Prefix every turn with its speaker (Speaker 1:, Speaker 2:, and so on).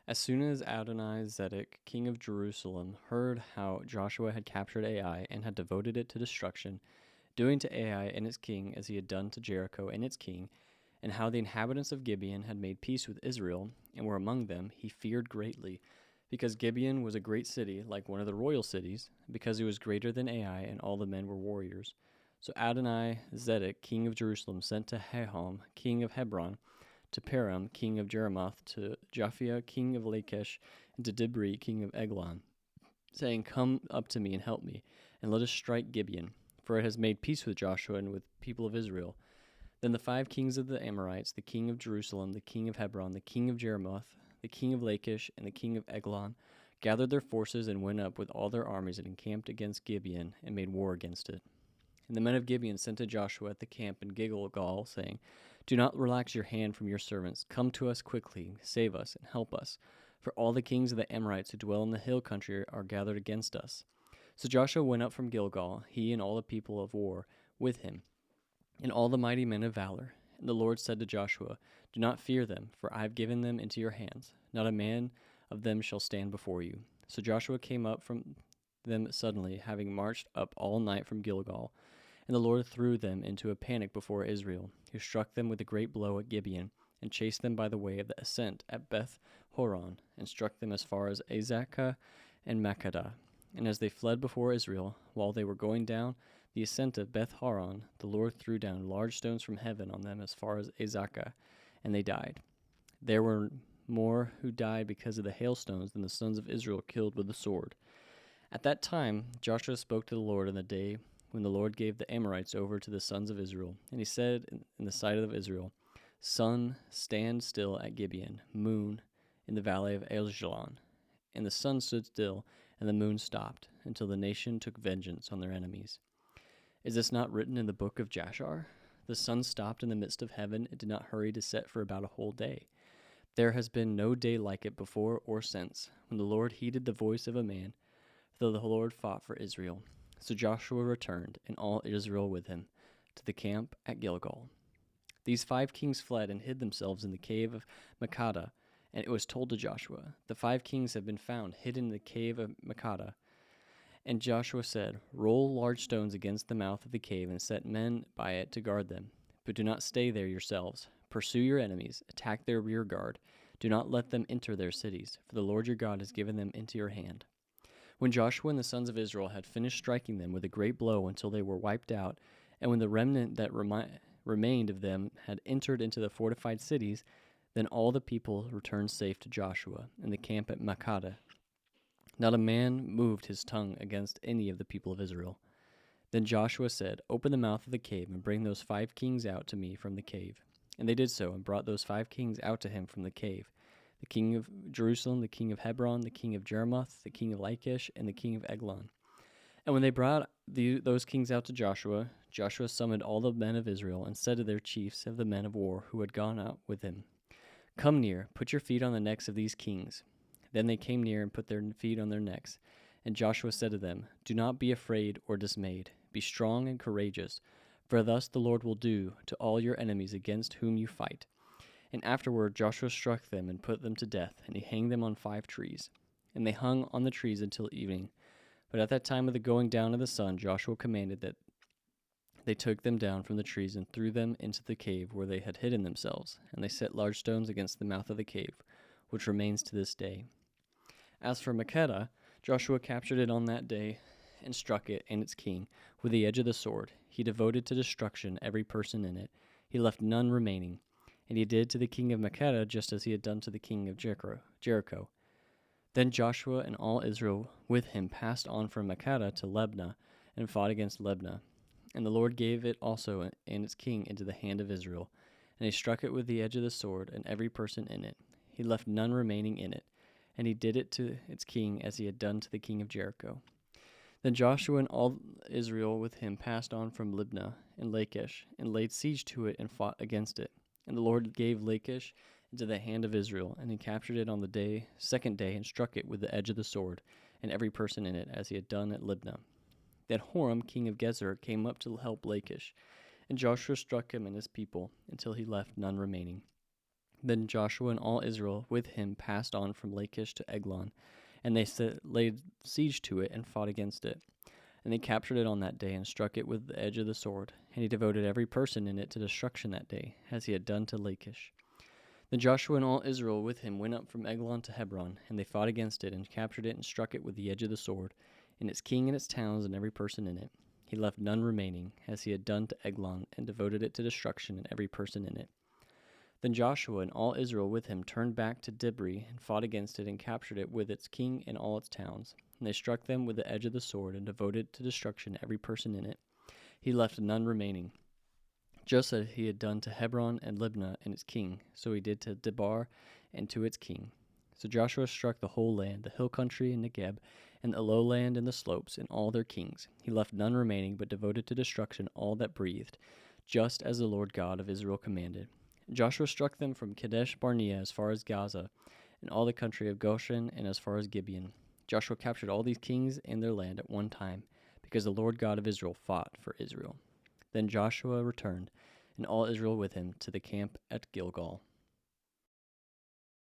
Speaker 1: As soon as Adoni-Zedek, king of Jerusalem, heard how Joshua had captured Ai and had devoted it to destruction, doing to Ai and its king as he had done to Jericho and its king, and how the inhabitants of Gibeon had made peace with Israel and were among them, he feared greatly, because Gibeon was a great city, like one of the royal cities, because it was greater than Ai, and all the men were warriors. So Adoni-Zedek, king of Jerusalem, sent to Haham, king of Hebron, to Param, king of Jeremoth, to Japhia, king of Lachish, and to Dibri, king of Eglon, saying, Come up to me and help me, and let us strike Gibeon, for it has made peace with Joshua and with the people of Israel. Then the 5 kings of the Amorites, the king of Jerusalem, the king of Hebron, the king of Jeremoth, the king of Lachish, and the king of Eglon, gathered their forces and went up with all their armies and encamped against Gibeon and made war against it. And the men of Gibeon sent to Joshua at the camp in Gilgal, saying, Do not relax your hand from your servants. Come to us quickly, save us, and help us. For all the kings of the Amorites who dwell in the hill country are gathered against us. So Joshua went up from Gilgal, he and all the people of war with him, and all the mighty men of valor. And the Lord said to Joshua, Do not fear them, for I have given them into your hands. Not a man of them shall stand before you. So Joshua came up from them suddenly, having marched up all night from Gilgal. And the Lord threw them into a panic before Israel, who struck them with a great blow at Gibeon, and chased them by the way of the ascent at Beth Horon, and struck them as far as Azekah and Makkedah. And as they fled before Israel, while they were going down the ascent of Beth Horon, the Lord threw down large stones from heaven on them as far as Azekah, and they died. There were more who died because of the hailstones than the sons of Israel killed with the sword. At that time Joshua spoke to the Lord in the day when the Lord gave the Amorites over to the sons of Israel. And he said in the sight of Israel, Sun, stand still at Gibeon, moon, in the valley of Ajalon. And the sun stood still, and the moon stopped, until the nation took vengeance on their enemies. Is this not written in the book of Jashar? The sun stopped in the midst of heaven, and did not hurry to set for about a whole day. There has been no day like it before or since, when the Lord heeded the voice of a man, though the Lord fought for Israel. So Joshua returned, and all Israel with him, to the camp at Gilgal. These 5 kings fled and hid themselves in the cave of Makkedah, and it was told to Joshua, The 5 kings have been found hidden in the cave of Makkedah. And Joshua said, Roll large stones against the mouth of the cave, and set men by it to guard them. But do not stay there yourselves. Pursue your enemies, attack their rear guard. Do not let them enter their cities, for the Lord your God has given them into your hand. When Joshua and the sons of Israel had finished striking them with a great blow until they were wiped out, and when the remnant that remained of them had entered into the fortified cities, then all the people returned safe to Joshua in the camp at Makkedah. Not a man moved his tongue against any of the people of Israel. Then Joshua said, Open the mouth of the cave, and bring those 5 kings out to me from the cave. And they did so, and brought those 5 kings out to him from the cave, the king of Jerusalem, the king of Hebron, the king of Jeremoth, the king of Lachish, and the king of Eglon. And when they brought those kings out to Joshua, Joshua summoned all the men of Israel, and said to their chiefs of the men of war who had gone out with him, Come near, put your feet on the necks of these kings. Then they came near and put their feet on their necks. And Joshua said to them, Do not be afraid or dismayed. Be strong and courageous, for thus the Lord will do to all your enemies against whom you fight. And afterward Joshua struck them and put them to death, and he hanged them on 5 trees. And they hung on the trees until evening. But at that time of the going down of the sun, Joshua commanded that they took them down from the trees and threw them into the cave where they had hidden themselves. And they set large stones against the mouth of the cave, which remains to this day. As for Makkedah, Joshua captured it on that day and struck it and its king with the edge of the sword. He devoted to destruction every person in it. He left none remaining. And he did to the king of Makkedah just as he had done to the king of Jericho. Then Joshua and all Israel with him passed on from Makkedah to Libnah and fought against Libnah. And the Lord gave it also and its king into the hand of Israel. And he struck it with the edge of the sword and every person in it. He left none remaining in it. And he did it to its king as he had done to the king of Jericho. Then Joshua and all Israel with him passed on from Libnah and Lachish, and laid siege to it and fought against it. And the Lord gave Lachish into the hand of Israel, and he captured it on the 2nd day, and struck it with the edge of the sword, and every person in it, as he had done at Libnah. Then Horam, king of Gezer, came up to help Lachish, and Joshua struck him and his people, until he left none remaining. Then Joshua and all Israel with him passed on from Lachish to Eglon, and they laid siege to it and fought against it. And they captured it on that day and struck it with the edge of the sword. And he devoted every person in it to destruction that day, as he had done to Lachish. Then Joshua and all Israel with him went up from Eglon to Hebron, and they fought against it and captured it and struck it with the edge of the sword, and its king and its towns and every person in it. He left none remaining, as he had done to Eglon, and devoted it to destruction and every person in it. Then Joshua and all Israel with him turned back to Dibri and fought against it and captured it with its king and all its towns. And they struck them with the edge of the sword and devoted to destruction every person in it. He left none remaining. Just as he had done to Hebron and Libnah and its king, so he did to Debar and to its king. So Joshua struck the whole land, the hill country and Negeb, and the lowland and the slopes, and all their kings. He left none remaining, but devoted to destruction all that breathed, just as the Lord God of Israel commanded. Joshua struck them from Kadesh Barnea as far as Gaza, and all the country of Goshen, and as far as Gibeon. Joshua captured all these kings and their land at one time, because the Lord God of Israel fought for Israel. Then Joshua returned, and all Israel with him, to the camp at Gilgal.